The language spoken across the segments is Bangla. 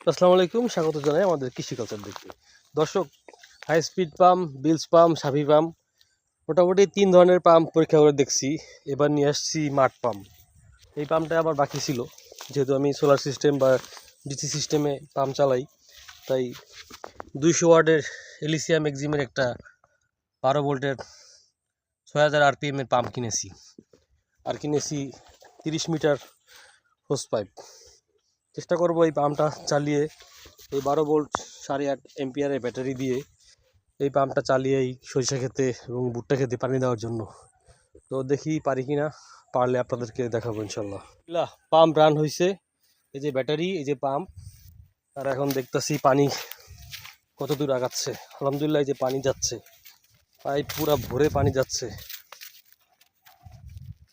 আসসালামু আলাইকুম, স্বাগত জানাই আমাদের কৃষিকালচার দেখতে। দর্শক, হাই স্পিড পাম্প, বিলস পাম্প, সাভি পাম্প, মোটামুটি 3 ধরনের পাম্প পরীক্ষা করে দেখছি। এবার নিয়ে আসছি মাঠ পাম্প। এই পাম্পটা আবার বাকি ছিল, যেহেতু আমি সোলার সিস্টেম বা ডিসি সিস্টেমে পাম্প চালাই, তাই 200 ওয়াটের এলিসিয়া ম্যাক্সিমের একটা 12 ভোল্টের 6000 আরপিএম এর পাম্প কিনেছি। আর কিনেছি 30 মিটার হোস পাইপ। চেষ্টা করবো এই পাম্পটা চালিয়ে এই 12 ভোল্ট 8.5 এম্পিয়ারের ব্যাটারি দিয়ে এই পাম্পটা চালিয়ে এই সরিষা খেতে এবং ভুট্টা খেতে পানি দেওয়ার জন্য। তো দেখি পারি কিনা, পারলে আপনাদেরকে দেখাবো ইনশাল্লাহ। পাম্প রান হয়েছে, এই যে ব্যাটারি, এই যে পাম্প। আর এখন দেখতেছি পানি কত দূর আগাচ্ছে। আলহামদুলিল্লাহ, এই যে পানি যাচ্ছে, পাইপ পুরা ভরে পানি যাচ্ছে।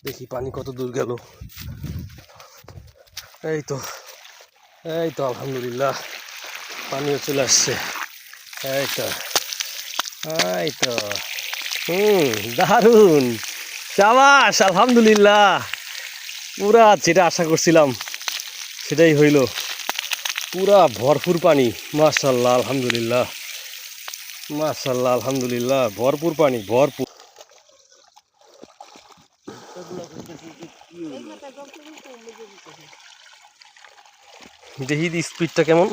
দেখি পানি কত দূর গেল। এই তো আলহামদুলিল্লাহ পানিও চলে আসছে। এই তো দারুণ, শাবাশ, আলহামদুলিল্লাহ। পুরা যেটা আশা করছিলাম সেটাই হইল, পুরা ভরপুর পানি। মাশাআল্লাহ, আলহামদুলিল্লাহ, মাশাআল্লাহ, আলহামদুলিল্লাহ, ভরপুর পানি, ভরপুর। দেখি স্পিডটা কেমন।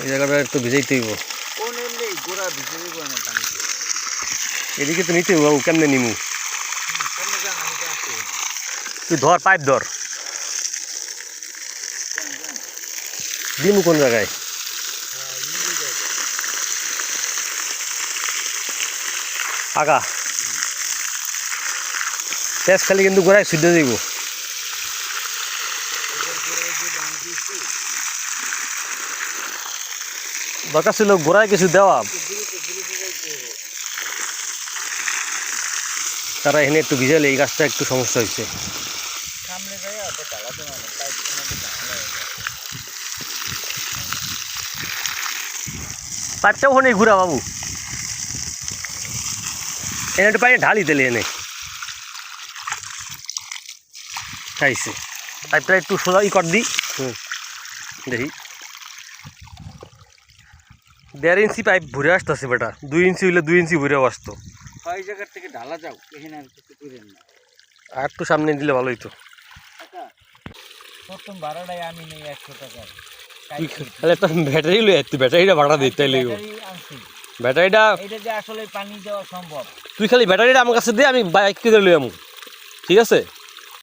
এই জায়গাটা একটু ভিজাইতে হইব, এদিকে তো নিতে হইব। কেমনে নিমু? তুই ধর, পাইপ ধর। দিমু কোন জায়গায়? আগা তেজ খালি কিন্তু গোড়ায় সুদ্ধ দিব। দরকার ছিল গোড়ায় কিছু দেওয়া। তারা এখানে একটু ভিজালে এই গাছটা একটু সমস্যা হয়েছে। পাইপটা ওখানে ঘুরা বাবু, এনে একটু পাইপে ঢালি দিলে এনে খাইছে। পাইপটা একটু সোজা কর দি। দেখি 1.5 ইঞ্চি পাইপ ঘুরে আসতেছে বেটা। 2 ইঞ্চি হইলে 2 ইঞ্চি ঘুরে আসতো। ওই জায়গার থেকে ঢালা যাও, এখানে আর কিছু করেন না। আর একটু সামনে দিলে ভালো হইতো। প্রথম ভাড়াটাই আমি নেই 100 টাকা। একটা ব্যাটারি লই, তুই ব্যাটারিটা ভাড়া দিতে লাগবে। ব্যাটারিটা এটা যে আসলে পানি দেওয়া সম্ভব। তুই খালি ব্যাটারিটা আমার কাছে দে, আমি বাইক করে লই আমু, ঠিক আছে?